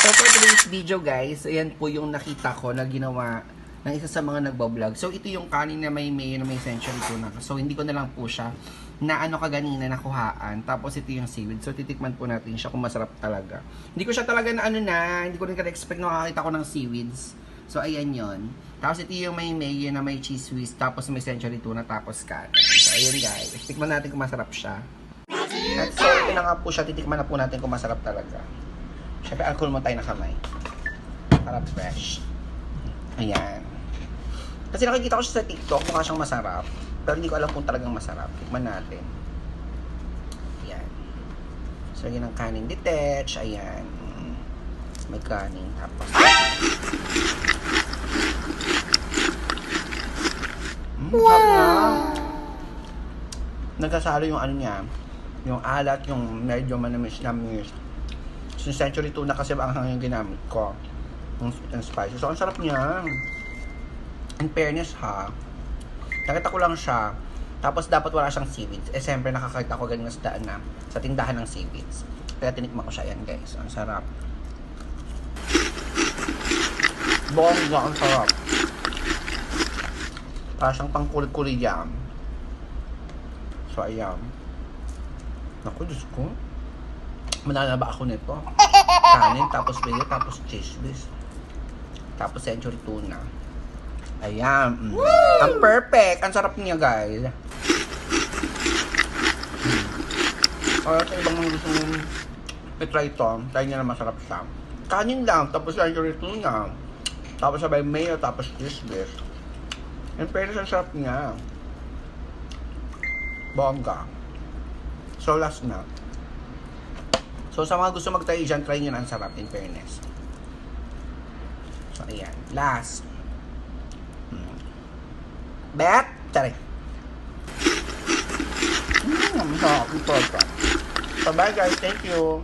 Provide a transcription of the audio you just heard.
So for today's video guys, ayan po yung nakita ko na ginawa ng isa sa mga nagbablog. So ito yung kanin na may mayo na may century tuna. So hindi ko na lang po siya na ano kaganina nakuhaan. Tapos ito yung seaweed. So titikman po natin siya kung masarap talaga. Hindi ko siya talaga na ano na, hindi ko rin ka-expect na makakita ko ng seaweeds. So ayan yon. Tapos ito yung may mayo na may cheese whiz, tapos may century tuna, tapos kanin. So ayan guys, tikman natin kung masarap siya. At so ito na nga po siya, titikman na po natin kung masarap talaga. Siyempre, alcohol mo tayo na kamay. Para fresh. Ayan. Kasi nakikita ko siya sa TikTok, mukha siyang masarap. Pero hindi ko alam kung talagang masarap. Tikman natin. Ayan. So, lagyan ng kanin detach. Ayan. May kanin. Tapos. Wow! Nagkasalo yung ano niya. Yung alat, yung medyo manamis-namis. So, century tuna kasi ang yung ginamit ko. Yung sweet and spicy. So, ang sarap niya. In fairness ha, nakita ko lang siya, tapos dapat wala siyang seaweeds. Eh, siyempre nakakita ko ganyan sa daan na, sa tindahan ng seaweeds. Kaya tinikman ko siya yan guys. Ang sarap. Bongga, ang sarap. Para siyang pangkulit-kulit jam. So, ayan. Naku, Diyos ko. Manala ba ako nito? Kanin, tapos mayo, tapos cheese whiz. Tapos century tuna. Ayan. Ang perfect. Ang sarap niya, guys. Kaya sa ibang mga gusto nyo i-try ito, try nyo na masarap siya. Kanin lang, tapos century tuna. Tapos sabay mayo, tapos cheese whiz. And pero ang sarap niya. Bongga. So, last na. So, sa mga gusto mag-try dyan, try nyo na ang sarap, in fairness. So, ayan. Last. Bet! Tsari. Masarap. Ito. So, bye guys. Thank you.